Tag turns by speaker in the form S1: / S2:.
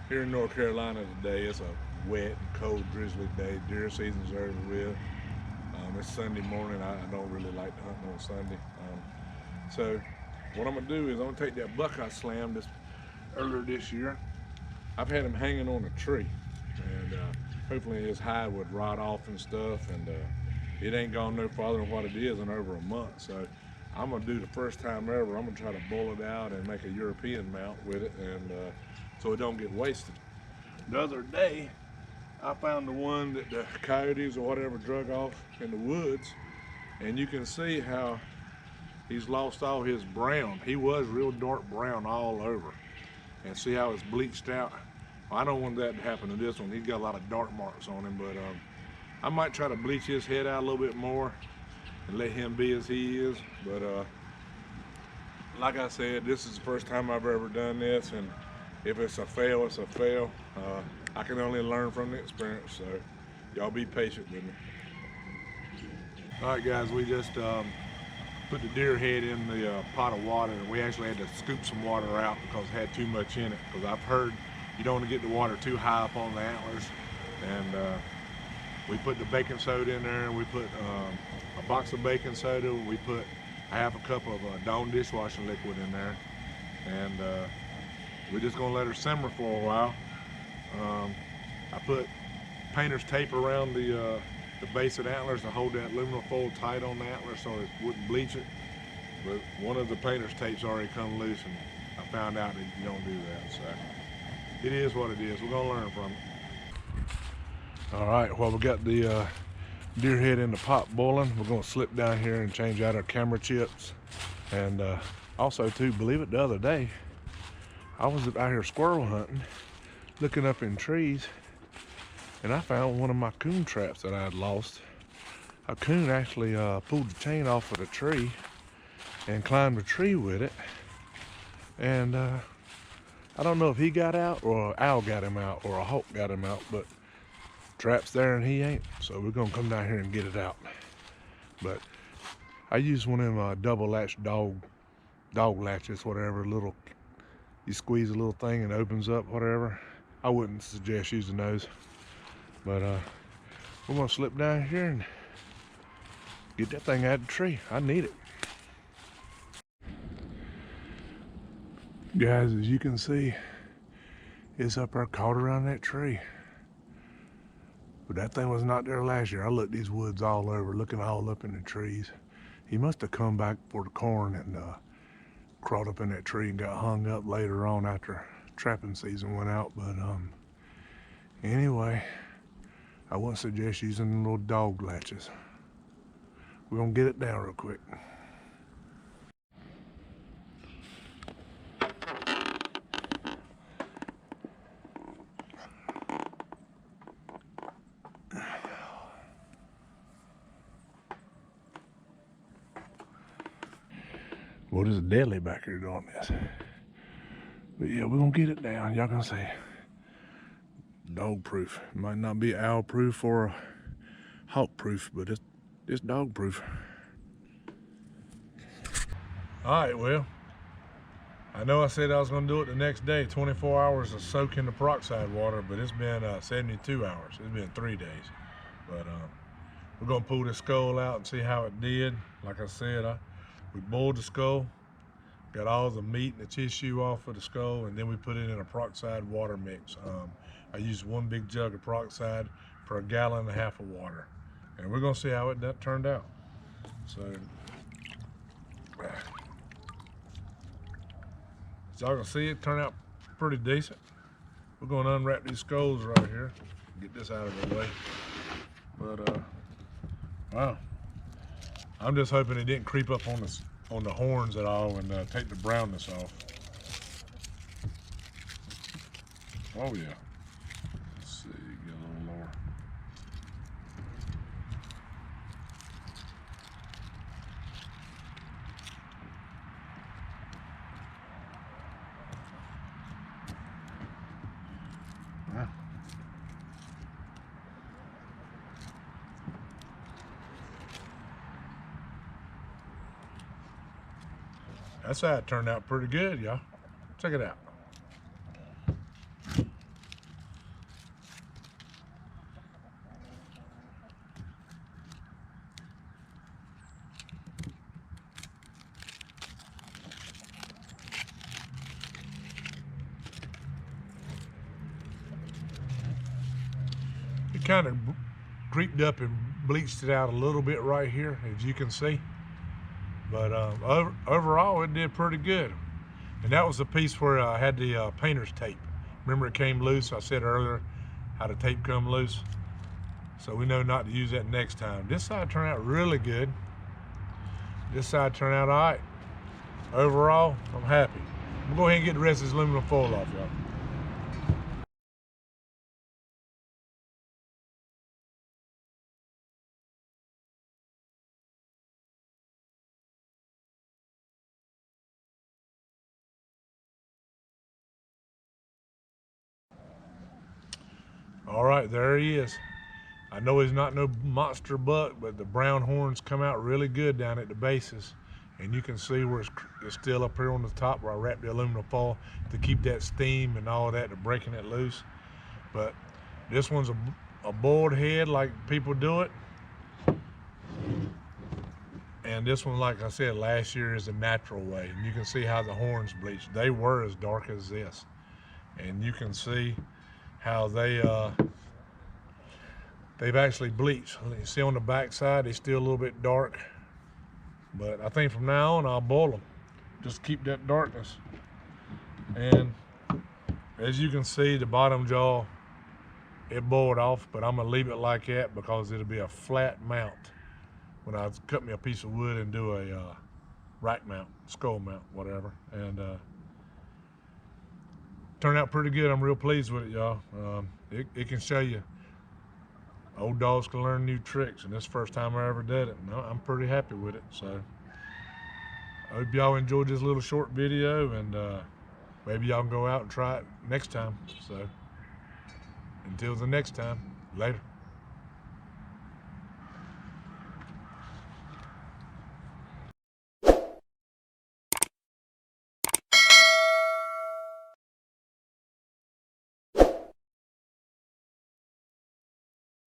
S1: Here in North Carolina today, it's a wet and cold, drizzly day. Deer season's over with. It's Sunday morning. I don't really like to hunt on Sunday. So what I'm gonna do is I'm gonna take that buck I slammed earlier this year. I've had him hanging on a tree, and hopefully his hide would rot off and stuff, and it ain't gone no farther than what it is in over a month. So I'm gonna do the first time ever. I'm gonna try to bull it out and make a European mount with it, and so it don't get wasted. The other day, I found the one that the coyotes or whatever drug off in the woods, and you can see how he's lost all his brown. He was real dark brown all over, and see how it's bleached out. Well, I don't want that to happen to this one. He's got a lot of dark marks on him, but I might try to bleach his head out a little bit more and let him be as he is. But like I said, this is the first time I've ever done this, and if it's a fail, it's a fail. I can only learn from the experience, so y'all be patient with me. All right, guys, we just put the deer head in the pot of water, and we actually had to scoop some water out because it had too much in it, because I've heard you don't want to get the water too high up on the antlers. And we put the baking soda in there, and we put a box of baking soda. We put a half a cup of Dawn dishwashing liquid in there, and we're just gonna let her simmer for a while. I put painter's tape around the base of the antlers to hold that aluminum foil tight on the antler so it wouldn't bleach it. But one of the painter's tapes already come loose, and I found out that you don't do that. So it is what it is. We're gonna learn from it. All right, well, we got the deer head in the pot boiling. We're gonna slip down here and change out our camera chips. And also too, believe it, the other day, I was out here squirrel hunting, looking up in trees, and I found one of my coon traps that I had lost. A coon actually pulled the chain off of the tree and climbed the tree with it. And I don't know if he got out or an owl got him out or a hawk got him out, but trap's there and he ain't. So we're gonna come down here and get it out. But I use one of them double latch dog latches, whatever, little, you squeeze a little thing and it opens up, whatever. I wouldn't suggest using those. But we're gonna slip down here and get that thing out of the tree. I need it. Guys, as you can see, it's up there caught around that tree. But that thing was not there last year. I looked these woods all over, looking all up in the trees. He must have come back for the corn and crawled up in that tree and got hung up later on after trapping season went out. But anyway, I wouldn't suggest using the little dog latches. We're gonna get it down real quick. Well, there's a deadly back here doing this. But yeah, we're gonna get it down. Y'all gonna say dog proof. It might not be owl proof or hawk proof, but it's dog proof. All right, well, I know I said I was gonna do it the next day, 24 hours of soaking the peroxide water, but it's been 72 hours. It's been 3 days. But we're gonna pull the skull out and see how it did. Like I said, we boiled the skull, got all the meat and the tissue off of the skull, and then we put it in a peroxide water mix. I used 1 big jug of peroxide per 1.5 gallons of water. And we're gonna see how that turned out. So y'all can see it turned out pretty decent. We're gonna unwrap these skulls right here, get this out of the way. But wow, I'm just hoping it didn't creep up on the horns at all and take the brownness off. Oh yeah. Let's see, get a little lower. Wow. That's how it turned out pretty good, y'all. Check it out.
S2: It kind of creeped up and bleached it out a little bit right here, as you can see. But overall, it did pretty good. And that was the piece where I had the painter's tape. Remember, it came loose. I said earlier how the tape come loose. So we know not to use that next time. This side turned out really good. This side turned out all right. Overall, I'm happy. I'm gonna go ahead and get the rest of this aluminum foil off, y'all. All right, there he is. I know he's not no monster buck, but the brown horns come out really good down at the bases. And you can see where it's still up here on the top where I wrapped the aluminum foil to keep that steam and all that to breaking it loose. But this one's a boiled head like people do it. And this one, like I said, last year is a natural way. And you can see how the horns bleached. They were as dark as this. And you can see how they've actually bleached. You see on the back side, they're still a little bit dark. But I think from now on, I'll boil them. Just keep that darkness. And as you can see, the bottom jaw, it boiled off, but I'm gonna leave it like that because it'll be a flat mount when I cut me a piece of wood and do a rack mount, skull mount, whatever. And turned out pretty good. I'm real pleased with it, y'all. It can show you old dogs can learn new tricks, and this is the first time I ever did it. No, I'm pretty happy with it. So I hope y'all enjoyed this little short video, and maybe y'all can go out and try it next time. So until the next time, later.